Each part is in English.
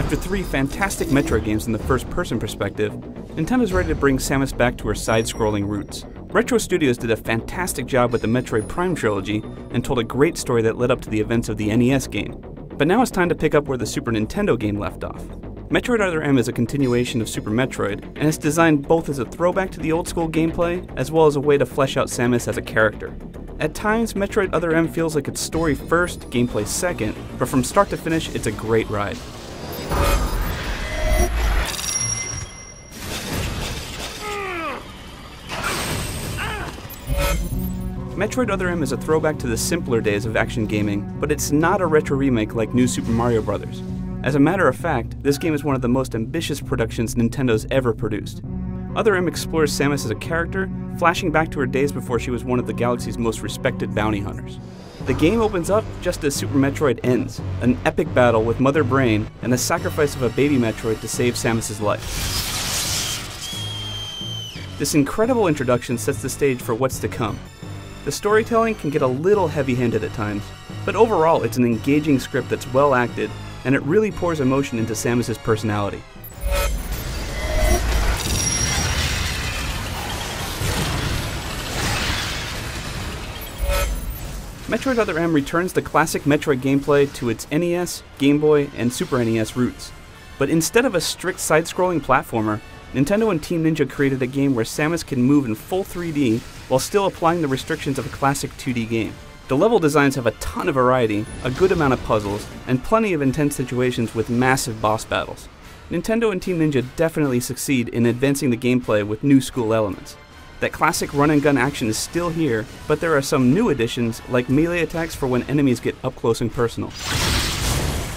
After 3 fantastic Metroid games in the first-person perspective, Nintendo's ready to bring Samus back to her side-scrolling roots. Retro Studios did a fantastic job with the Metroid Prime trilogy and told a great story that led up to the events of the NES game. But now it's time to pick up where the Super Nintendo game left off. Metroid Other M is a continuation of Super Metroid, and it's designed both as a throwback to the old-school gameplay, as well as a way to flesh out Samus as a character. At times, Metroid Other M feels like it's story first, gameplay second, but from start to finish, it's a great ride. Metroid Other M is a throwback to the simpler days of action gaming, but it's not a retro remake like New Super Mario Bros. As a matter of fact, this game is one of the most ambitious productions Nintendo's ever produced. Other M explores Samus as a character, flashing back to her days before she was one of the galaxy's most respected bounty hunters. The game opens up just as Super Metroid ends, an epic battle with Mother Brain and the sacrifice of a baby Metroid to save Samus's life. This incredible introduction sets the stage for what's to come. The storytelling can get a little heavy-handed at times, but overall it's an engaging script that's well acted, and it really pours emotion into Samus's personality. Metroid Other M returns the classic Metroid gameplay to its NES, Game Boy, and Super NES roots. But instead of a strict side-scrolling platformer, Nintendo and Team Ninja created a game where Samus can move in full 3D while still applying the restrictions of a classic 2D game. The level designs have a ton of variety, a good amount of puzzles, and plenty of intense situations with massive boss battles. Nintendo and Team Ninja definitely succeed in advancing the gameplay with new school elements. That classic run-and-gun action is still here, but there are some new additions like melee attacks for when enemies get up close and personal.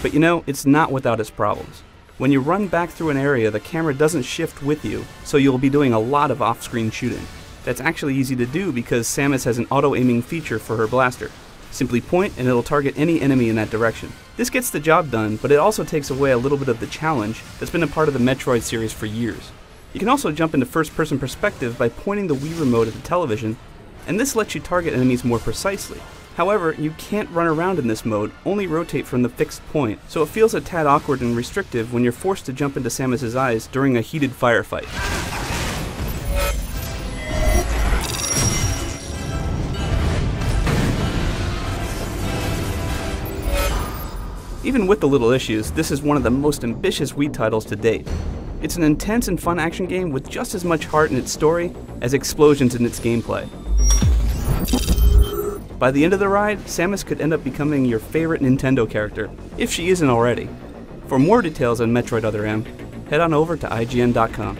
But you know, it's not without its problems. When you run back through an area, the camera doesn't shift with you, so you'll be doing a lot of off-screen shooting. That's actually easy to do because Samus has an auto-aiming feature for her blaster. Simply point and it'll target any enemy in that direction. This gets the job done, but it also takes away a little bit of the challenge that's been a part of the Metroid series for years. You can also jump into first-person perspective by pointing the Wii remote at the television, and this lets you target enemies more precisely. However, you can't run around in this mode, only rotate from the fixed point, so it feels a tad awkward and restrictive when you're forced to jump into Samus's eyes during a heated firefight. Even with the little issues, this is one of the most ambitious Wii titles to date. It's an intense and fun action game with just as much heart in its story as explosions in its gameplay. By the end of the ride, Samus could end up becoming your favorite Nintendo character, if she isn't already. For more details on Metroid Other M, head on over to IGN.com.